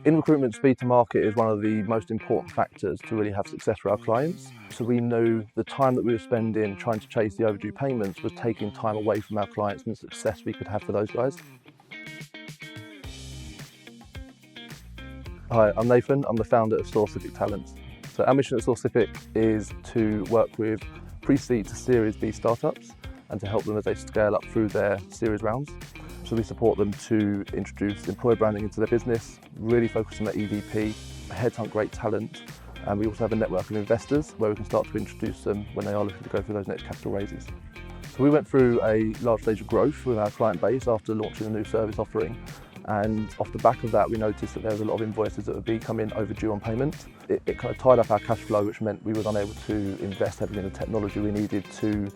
In recruitment, speed to market is one of the most important factors to really have success for our clients. So we knew the time that we were spending trying to chase the overdue payments was taking time away from our clients and the success we could have for those guys. Hi, I'm Nathan. I'm the founder of Sourcific Talent. So our mission at Sourcific is to work with pre-seed to Series B startups and to help them as they scale up through their series rounds. So we support them to introduce employer branding into their business, really focus on their EVP, headhunt great talent, and we also have a network of investors where we can start to introduce them when they are looking to go through those next capital raises. So we went through a large stage of growth with our client base after launching a new service offering. And off the back of that, we noticed that there was a lot of invoices that would be coming overdue on payment. It kind of tied up our cash flow, which meant we were unable to invest heavily in the technology we needed to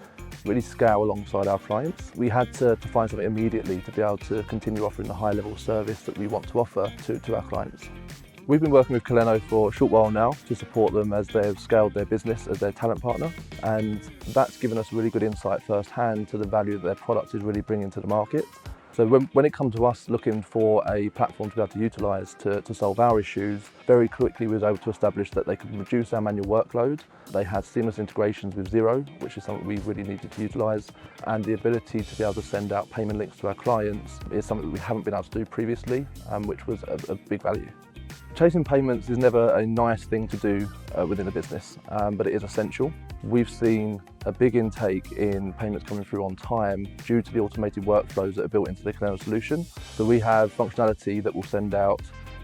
really scale alongside our clients. We had to find something immediately to be able to continue offering the high level service that we want to offer to our clients. We've been working with Kolleno for a short while now to support them as they've scaled their business as their talent partner, and that's given us really good insight firsthand to the value that their product is really bringing to the market. So when it comes to us looking for a platform to be able to utilise to solve our issues, very quickly we was able to establish that they could reduce our manual workload. They had seamless integrations with Xero, which is something we really needed to utilise, and the ability to be able to send out payment links to our clients is something that we haven't been able to do previously, which was a big value. Chasing payments is never a nice thing to do within a business, but it is essential. We've seen a big intake in payments coming through on time due to the automated workflows that are built into the Kolleno solution. So we have functionality that will send out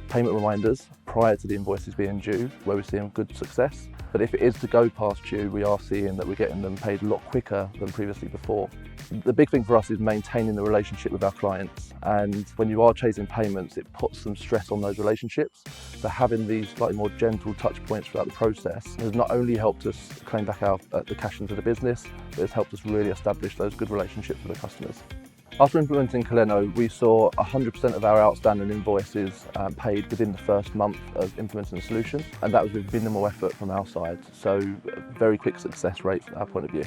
payment reminders prior to the invoices being due, where we're seeing good success. But if it is to go past due, we are seeing that we're getting them paid a lot quicker than previously before. The big thing for us is maintaining the relationship with our clients, and when you are chasing payments, it puts some stress on those relationships. So having these slightly more gentle touch points throughout the process has not only helped us claim back the cash into the business, but it's helped us really establish those good relationships with the customers. After implementing Kolleno, we saw 100% of our outstanding invoices paid within the first month of implementing the solution, and that was with minimal effort from our side, so a very quick success rate from our point of view.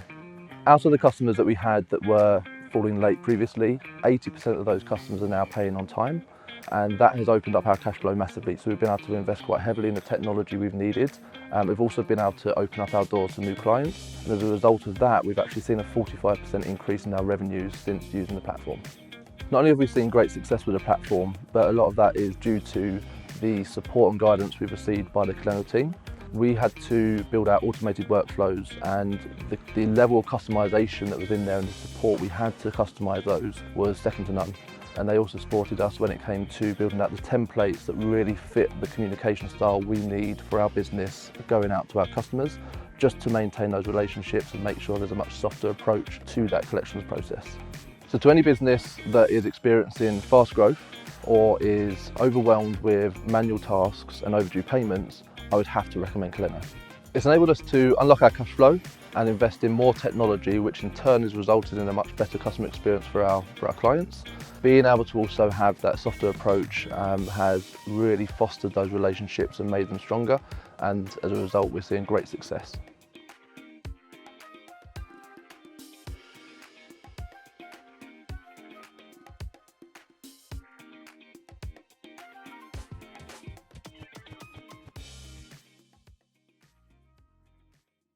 Out of the customers that we had that were falling late previously, 80% of those customers are now paying on time, and that has opened up our cash flow massively. So we've been able to invest quite heavily in the technology we've needed. We've also been able to open up our doors to new clients, and as a result of that, we've actually seen a 45% increase in our revenues since using the platform. Not only have we seen great success with the platform, but a lot of that is due to the support and guidance we've received by the Kolleno team. We had to build out automated workflows, and the level of customization that was in there and the support we had to customize those was second to none. And they also supported us when it came to building out the templates that really fit the communication style we need for our business going out to our customers, just to maintain those relationships and make sure there's a much softer approach to that collections process. So to any business that is experiencing fast growth or is overwhelmed with manual tasks and overdue payments, I would have to recommend Kolleno. It's enabled us to unlock our cash flow and invest in more technology, which in turn has resulted in a much better customer experience for our clients. Being able to also have that softer approach has really fostered those relationships and made them stronger, and as a result we're seeing great success.